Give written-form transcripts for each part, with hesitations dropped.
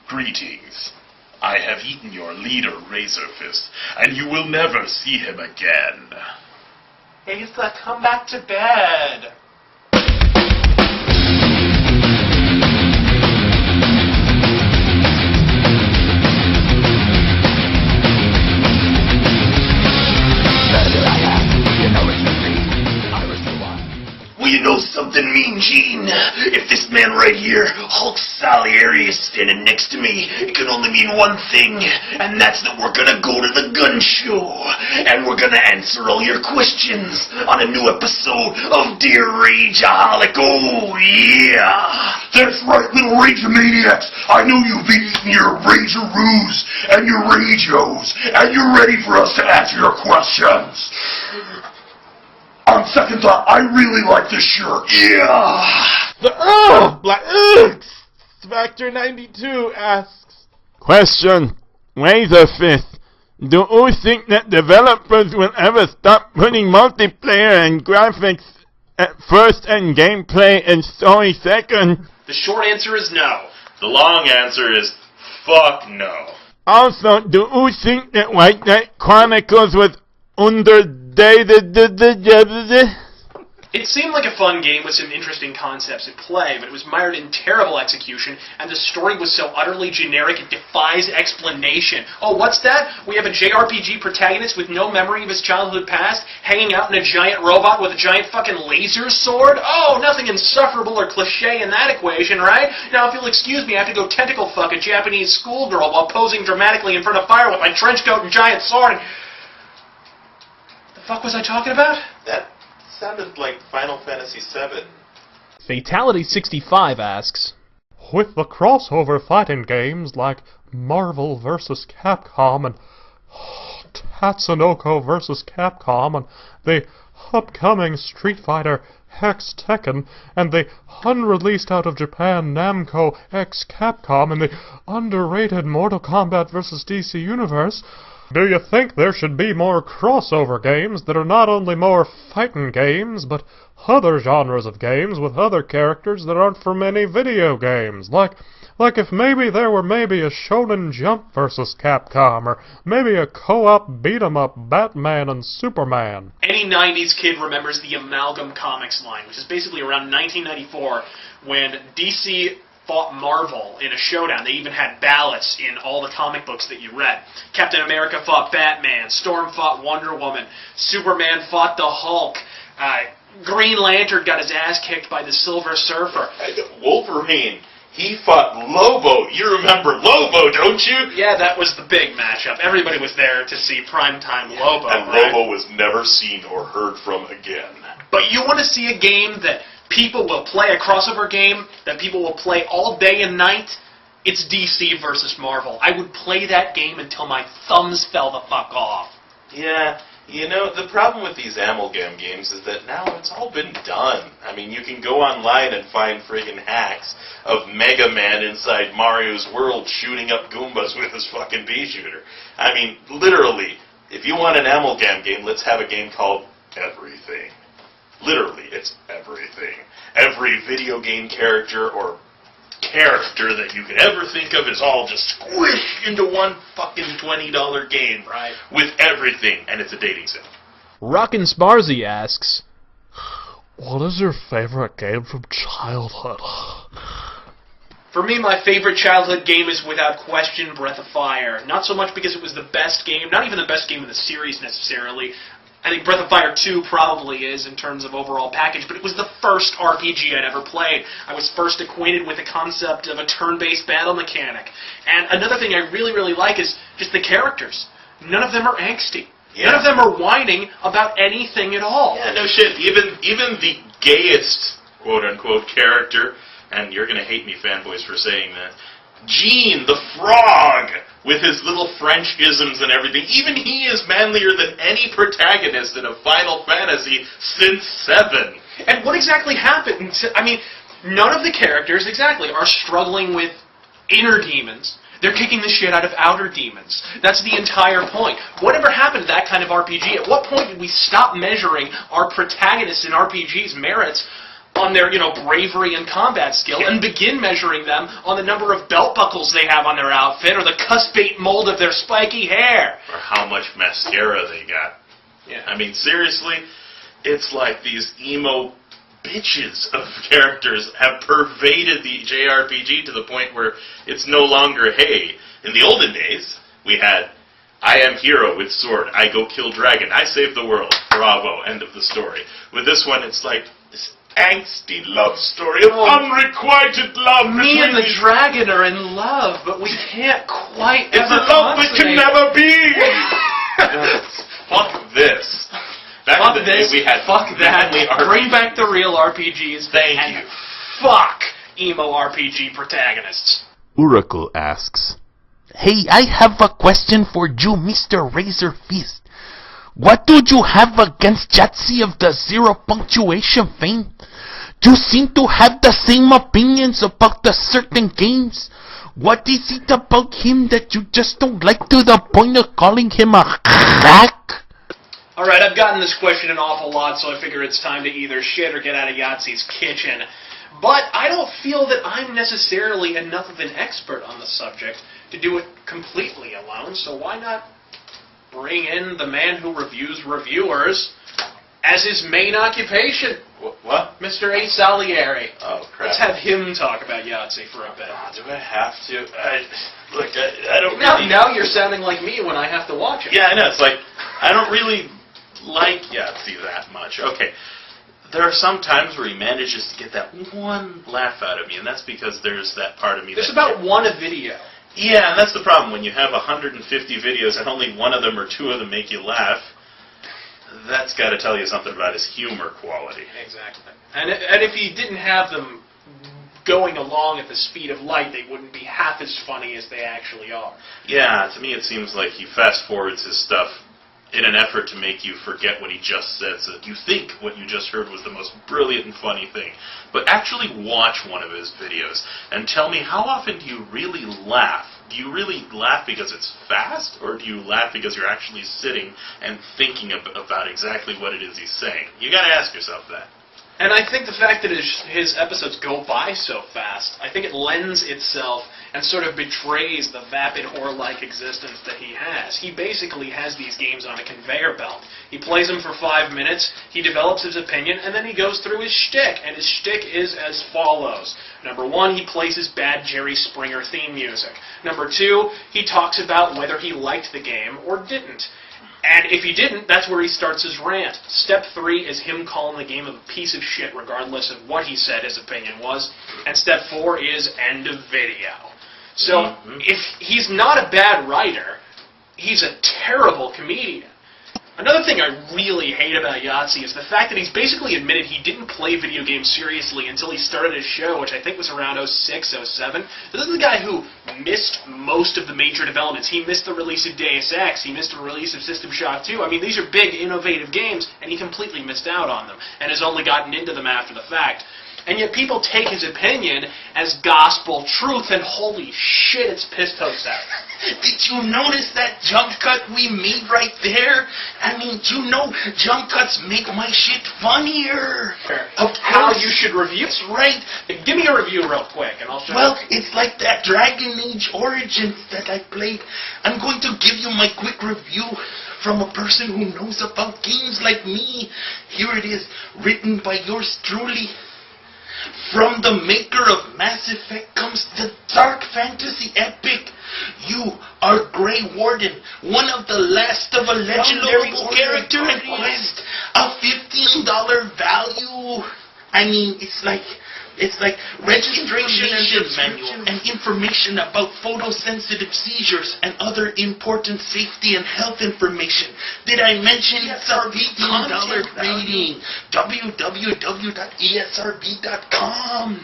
Greetings. I have eaten your leader, RazorFist, and you will never see him again. Asa, come back to bed. Well, you know something, Mean Gene? If this man right here, Hulk Asalieri, is standing next to me, it can only mean one thing, and that's that we're gonna go to the gun show, and we're gonna answer all your questions on a new episode of Dear Rageaholic. Oh, yeah! That's right, little Rageomaniacs! I know you've been eating your Rageroos and your Rageos, and you're ready for us to answer your questions. On second thought, I really like this shirt. Yeah! Black Factor 92 asks, Question. RazorFist. Do you think that developers will ever stop putting multiplayer and graphics at first and gameplay and story second? The short answer is no. The long answer is, fuck no. Also, do you think that White Knight Chronicles was underdated? It seemed like a fun game with some interesting concepts at play, but it was mired in terrible execution, and the story was so utterly generic it defies explanation. Oh, what's that? We have a JRPG protagonist with no memory of his childhood past, hanging out in a giant robot with a giant fucking laser sword? Oh, nothing insufferable or cliche in that equation, right? Now, if you'll excuse me, I have to go tentacle fuck a Japanese schoolgirl while posing dramatically in front of fire with my trench coat and giant sword. The fuck was I talking about? That sounded like Final Fantasy VII. Fatality65 asks, With the crossover fighting games like Marvel vs. Capcom and Tatsunoko vs. Capcom and the upcoming Street Fighter X Tekken and the unreleased out of Japan Namco X Capcom and the underrated Mortal Kombat vs. DC Universe, do you think there should be more crossover games that are not only more fighting games, but other genres of games with other characters that aren't from any video games? Like if maybe there were maybe a Shonen Jump vs. Capcom, or maybe a co-op beat-em-up Batman and Superman. Any 90s kid remembers the Amalgam Comics line, which is basically around 1994 when DC fought Marvel in a showdown. They even had ballots in all the comic books that you read. Captain America fought Batman. Storm fought Wonder Woman. Superman fought the Hulk. Green Lantern got his ass kicked by the Silver Surfer. Wolverine, he fought Lobo. You remember Lobo, don't you? Yeah, that was the big matchup. Everybody was there to see primetime Lobo. And right? Lobo was never seen or heard from again. But you want to see a game that people will play, a crossover game that people will play all day and night? It's DC versus Marvel. I would play that game until my thumbs fell the fuck off. Yeah, you know, the problem with these amalgam games is that now it's all been done. I mean, you can go online and find friggin' hacks of Mega Man inside Mario's world shooting up Goombas with his fucking pea shooter. I mean, literally, if you want an amalgam game, let's have a game called Everything. Literally, it's everything. Every video game character or character that you could ever think of is all just squished into one fucking $20 game. Right. With everything, and it's a dating sim. Rockin' Sparzy asks, What is your favorite game from childhood? For me, my favorite childhood game is without question Breath of Fire. Not so much because it was the best game, not even the best game in the series necessarily. I think Breath of Fire 2 probably is in terms of overall package, but it was the first RPG I'd ever played. I was first acquainted with the concept of a turn-based battle mechanic. And another thing I really, really like is just the characters. None of them are angsty. Yeah. None of them are whining about anything at all. Yeah, no shit. Even the gayest, quote-unquote, character, and you're going to hate me, fanboys, for saying that, Gene, the frog, with his little French isms and everything, even he is manlier than any protagonist in a Final Fantasy since 7. And what exactly happened? I mean, none of the characters, exactly, are struggling with inner demons. They're kicking the shit out of outer demons. That's the entire point. Whatever happened to that kind of RPG? At what point did we stop measuring our protagonists in RPGs' merits on their, bravery and combat skill, and begin measuring them on the number of belt buckles they have on their outfit, or the cuspate mold of their spiky hair. Or how much mascara they got. Yeah. I mean, seriously, it's like these emo bitches of characters have pervaded the JRPG to the point where it's no longer, hey, in the olden days, we had, I am hero with sword, I go kill dragon, I save the world, bravo, end of the story. With this one, it's like this angsty love story of unrequited love. Me and the dragon are in love, but we can't quite It's a love that can never be! Fuck this. Back in the day, we had fuck that. manly RPGs. Bring back the real RPGs. Thank and you. Fuck emo RPG protagonists. Oracle asks, Hey, I have a question for you, Mr. RazorFist. What do you have against Yahtzee of the zero punctuation fame? You seem to have the same opinions about the certain games. What is it about him that you just don't like to the point of calling him a crack? Alright, I've gotten this question an awful lot, so I figure it's time to either shit or get out of Yahtzee's kitchen. But I don't feel that I'm necessarily enough of an expert on the subject to do it completely alone, so why not bring in the man who reviews reviewers as his main occupation? What? Mr. Asalieri. Oh, crap. Let's have him talk about Yahtzee for a bit. Do I have to? Look, I don't Now, really... now you're sounding like me when I have to watch it. Yeah, I know. It's like, I don't really like Yahtzee that much. Okay, there are some times where he manages to get that one laugh out of me, and that's because there's that part of me There's that... about one a video. Yeah, and that's the problem. When you have 150 videos and only one of them or two of them make you laugh, that's got to tell you something about his humor quality. Exactly. And if he didn't have them going along at the speed of light, they wouldn't be half as funny as they actually are. Yeah, to me it seems like he fast-forwards his stuff in an effort to make you forget what he just said, so that you think what you just heard was the most brilliant and funny thing. But actually watch one of his videos and tell me, how often do you really laugh? Do you really laugh because it's fast, or do you laugh because you're actually sitting and thinking about exactly what it is he's saying? You gotta ask yourself that. And I think the fact that his episodes go by so fast, I think it lends itself and sort of betrays the vapid whore-like existence that he has. He basically has these games on a conveyor belt. He plays them for 5 minutes, he develops his opinion, and then he goes through his shtick. And his shtick is as follows. Number 1, he plays his bad Jerry Springer theme music. Number 2, he talks about whether he liked the game or didn't. And if he didn't, that's where he starts his rant. Step 3 is him calling the game a piece of shit regardless of what he said his opinion was. And step 4 is end of video. So, if he's not a bad writer, he's a terrible comedian. Another thing I really hate about Yahtzee is the fact that he's basically admitted he didn't play video games seriously until he started his show, which I think was around 06, 07. This is the guy who missed most of the major developments. He missed the release of Deus Ex. He missed the release of System Shock 2. I mean, these are big, innovative games, and he completely missed out on them, and has only gotten into them after the fact. And yet people take his opinion as gospel truth, and holy shit, it's piss toast out. Did you notice that jump cut we made right there? I mean, jump cuts make my shit funnier. Of How course. you should review. That's right. Give me a review real quick, and I'll show Well, you. it's like that Dragon Age Origins that I played. I'm going to give you my quick review from a person who knows about games like me. Here it is, written by yours truly. From the maker of Mass Effect comes the dark fantasy epic. You are Grey Warden, one of the last of a legendary character in Quest. A $15 value. I mean, it's like registration manual and information about photosensitive seizures and other important safety and health information. Did I mention it's a $15 rating? www.esrb.com.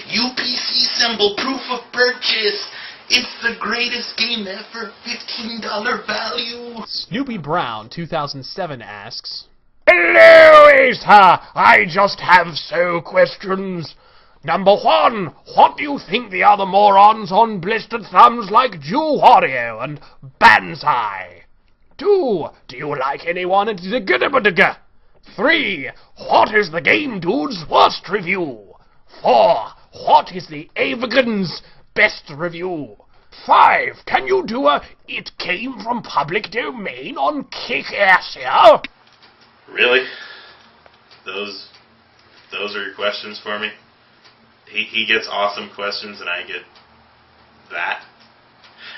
UPC symbol, proof of purchase. It's the greatest game ever. $15 value. Snoopy Brown 2007 asks, Hello, Asa. I just have so questions. Number 1, what do you think the other morons on Blistered Thumbs like Jew Wario and Banzai? 2, do you like anyone at the Gudabadaga? 3. What is the Game Dude's worst review? 4. What is the Avagon's best review? 5. Can you do a It Came from Public Domain on Kick-Ass here? Really? Those are your questions for me? He gets awesome questions and I get that?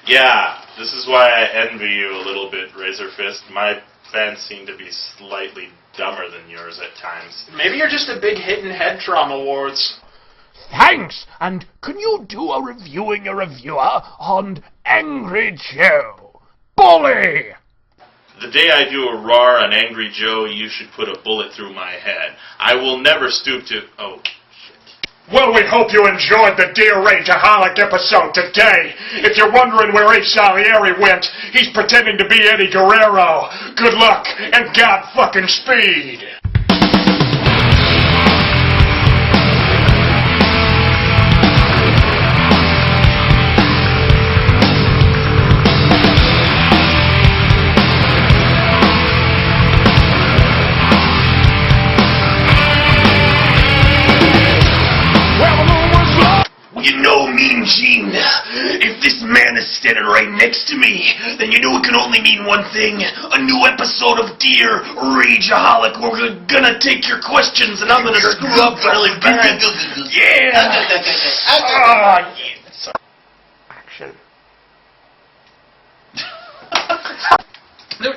Yeah, this is why I envy you a little bit, RazorFist. My fans seem to be slightly dumber than yours at times. Maybe you're just a big hit in head trauma wards. Thanks, and can you do a reviewing a reviewer on Angry Joe? Bully! The day I do a roar on Angry Joe, you should put a bullet through my head. I will never stoop to... Oh, shit. Well, we hope you enjoyed the Dear Rageaholic episode today. If you're wondering where Asalieri went, he's pretending to be Eddie Guerrero. Good luck, and God fucking speed! You know, Mean Gene, if this man is standing right next to me, then you know it can only mean one thing. A new episode of Dear Rageaholic. We're gonna take your questions and I'm gonna screw up really bad. Yeah! Action. No,